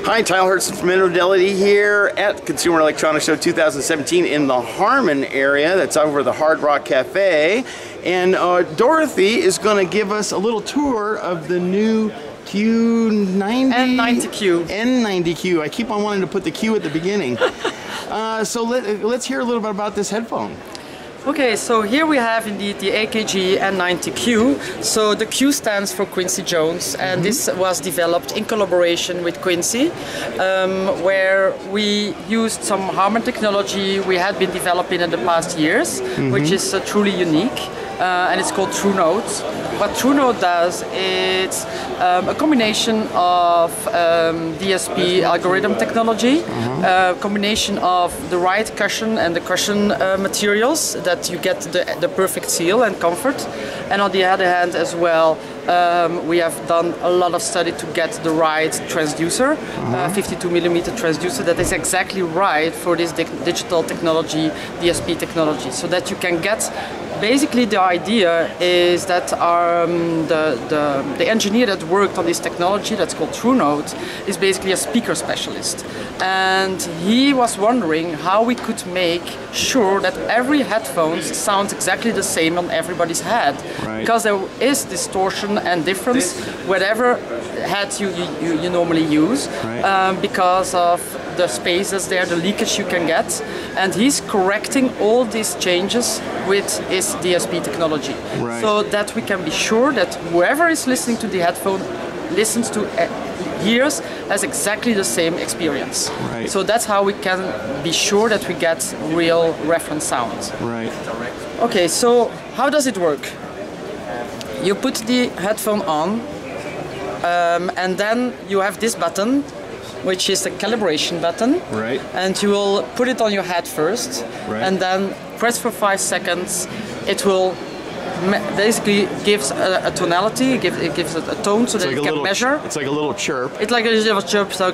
Hi, Tyler Hertzen from Infidelity here at Consumer Electronics Show 2017 in the Harmon area. That's over the Hard Rock Cafe. And Dorothy is going to give us a little tour of the new N90Q. N90Q. I keep on wanting to put the Q at the beginning. So let's hear a little bit about this headphone. Okay, so here we have indeed the AKG N90Q. So the Q stands for Quincy Jones, and this was developed in collaboration with Quincy, where we used some Harmon technology we had been developing in the past years, which is truly unique. And it's called TrueNote. What TrueNote does, it's a combination of DSP algorithm technology, a combination of the right cushion and the cushion materials that you get the perfect seal and comfort. And on the other hand as well, we have done a lot of study to get the right transducer, 52mm transducer that is exactly right for this digital technology, DSP technology, so that you can get. Basically, the idea is that the engineer that worked on this technology, that's called TrueNote, is basically a speaker specialist. And he was wondering how we could make sure that every headphone sounds exactly the same on everybody's head. Right. Because there is distortion and difference whatever head you normally use, because of the space that's there, the leakage you can get. And he's correcting all these changes with his DSP technology, so that we can be sure that whoever is listening to the headphone listens to hears has exactly the same experience. So that's how we can be sure that we get real reference sound. Okay, so how does it work? You put the headphone on, and then you have this button, which is the calibration button, and you will put it on your head first, and then press for 5 seconds. It will basically gives a tonality, it gives a tone so that you can measure. It's like a little chirp. It's like a little chirp, so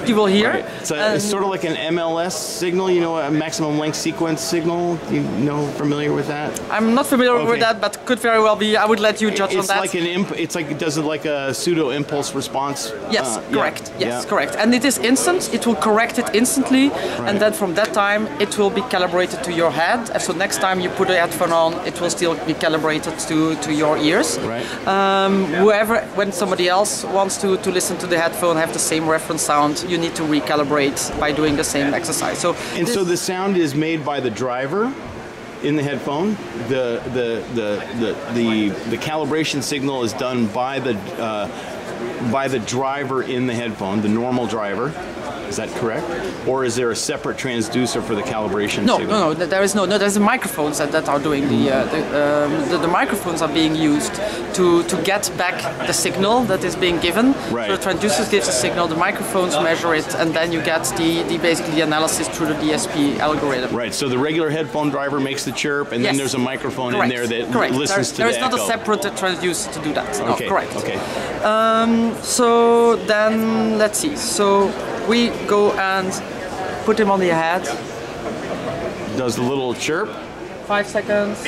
you will hear. It's sort of like an MLS signal, you know, a maximum length sequence signal. You know, familiar with that? I'm not familiar with that, but could very well be. I would let you judge on that. It's like it does it like a pseudo impulse response. Yes, correct. Yes, correct. And it is instant. It will correct it instantly, and then from that time it will be calibrated to your head. And so next time you put a headphone on, it will still be calibrated to your ears. When somebody else wants to listen to the headphone, have the same reference sound, you need to recalibrate by doing the same exercise. So the sound is made by the driver in the headphone. The calibration signal is done by the driver in the headphone, the normal driver. Is that correct? Or is there a separate transducer for the calibration signal? No, there is no. There's the microphones that are doing the microphones are being used to get back the signal that is being given. So the transducer gives the signal, the microphones measure it, and then you get basically the analysis through the DSP algorithm. So the regular headphone driver makes the chirp, and then there's a microphone in there that listens to the echo. There is not a separate transducer to do that. Okay. No, correct. Okay. So then let's see. So we go and put him on the head. Does the little chirp? 5 seconds.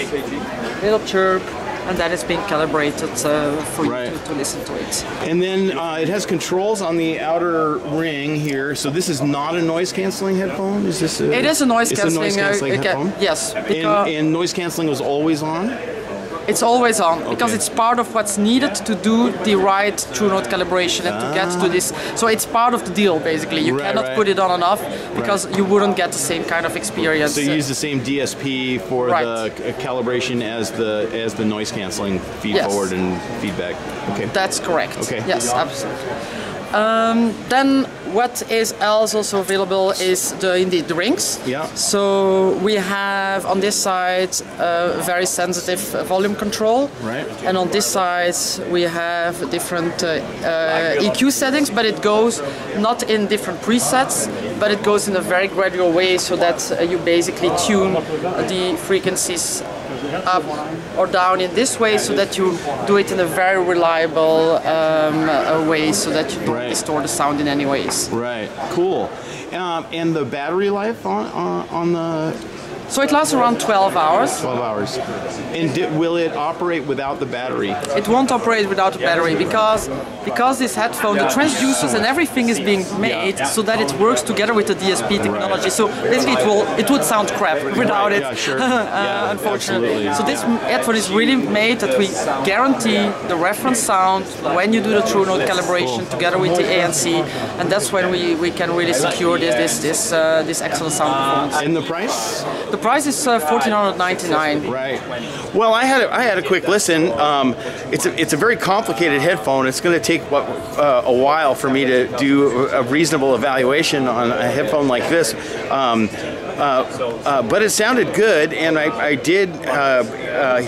Little chirp, and that is being calibrated for you to listen to it. And then it has controls on the outer ring here. So this is not a noise cancelling headphone. Is this? It is a noise cancelling headphone. Yes. And noise cancelling was always on. It's always on, because it's part of what's needed to do the right TrueNote calibration and to get to this. So it's part of the deal, basically. You cannot put it on and off, because you wouldn't get the same kind of experience. So you use the same DSP for the calibration as the noise cancelling feed forward and feedback. Okay. That's correct. Okay. Yes, absolutely. Then what is else also available is indeed the rings. So we have on this side very sensitive volume control, and on this side we have different EQ settings, but it goes not in different presets, but it goes in a very gradual way, so that you basically tune the frequencies up or down in this way, so that you do it in a very reliable way, so that you don't distort the sound in any ways. Cool. And the battery life on the So it lasts around 12 hours. 12 hours. And will it operate without the battery? It won't operate without the battery because this headphone, the transducers and everything is being made so that it works together with the DSP technology. So basically it would sound crap without it, sure. unfortunately. So this headphone is really made that we guarantee the reference sound when you do the true note calibration together with the ANC, and that's when we can really secure this excellent sound performance. And the price? The price is $1,499. Right. Well, I had a quick listen. It's a very complicated headphone. It's going to take a while for me to do a reasonable evaluation on a headphone like this. But it sounded good, and I did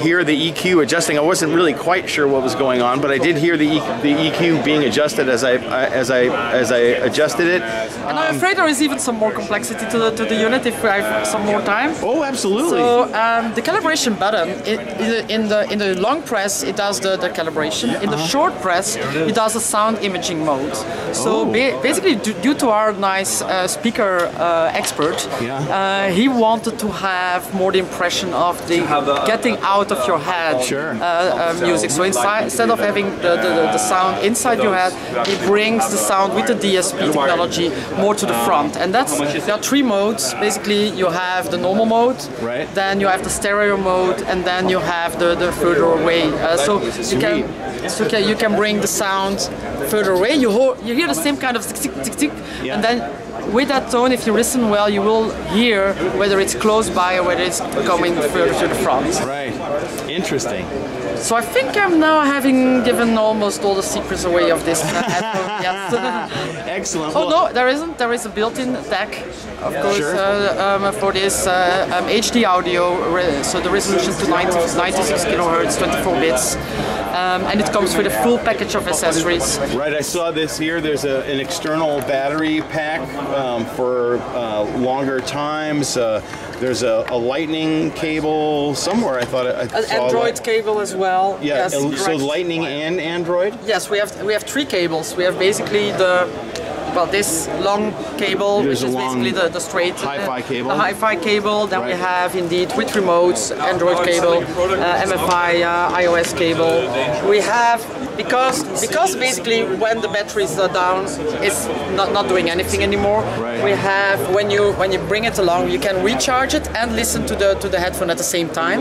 hear the EQ adjusting. I wasn't really quite sure what was going on, but I did hear the EQ being adjusted as I adjusted it. And I'm afraid there is even some more complexity to the unit if I have some more time. Oh, absolutely. So the calibration button, in the long press, it does the calibration. In the short press, it does the sound imaging mode. So basically, due to our nice speaker expert, he wanted to have more the impression of the getting out of your head music. So instead of having the sound inside your head, he brings the sound with the DSP technology more to the front. And there are three modes. Basically, you have the normal mode, then you have the stereo mode, and then you have the further away. So you can bring the sound further away. You hear the same kind of tick, tick, tick, tick, and then with that tone, if you listen well, you will hear whether it's close by or whether it's coming further to the front. Right. Interesting. So I think I'm now having given almost all the secrets away of this headphone. Yes. Excellent. Oh no, there isn't. There is a built-in DAC, of course, for this HD audio. So the resolution to 96 kilohertz, 24 bits. And it comes with a full package of accessories. Right, I saw this here. There's an external battery pack for longer times. There's a lightning cable somewhere. I thought I saw an Android cable as well. Yeah, yes, so lightning and Android? Yes, we have three cables. We have basically this long cable, which is basically the straight hi-fi cable. The hi-fi cable. Then we have indeed with remotes, Android cable, MFI, iOS cable. We have because basically when the batteries are down, it's not doing anything anymore. We have when you bring it along, you can recharge it and listen to the headphone at the same time,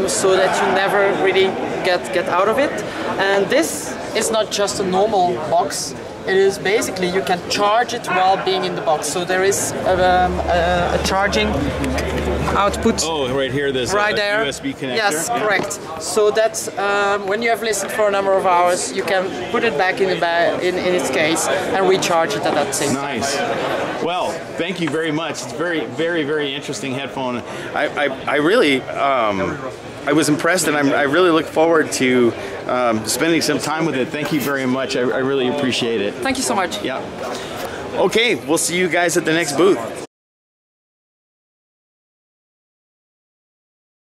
so that you never really get out of it. And this is not just a normal box. It is basically you can charge it while being in the box. So there is a charging output. Oh, right here, there's right there. USB connector. Yes, correct. So that when you have listened for a number of hours, you can put it back in its case and recharge it at that same time. Nice. Well, thank you very much. It's very, very, very interesting headphone. I really. I was impressed, and I really look forward to spending some time with it. Thank you very much. I really appreciate it. Thank you so much. Yeah. Okay, we'll see you guys at the next booth.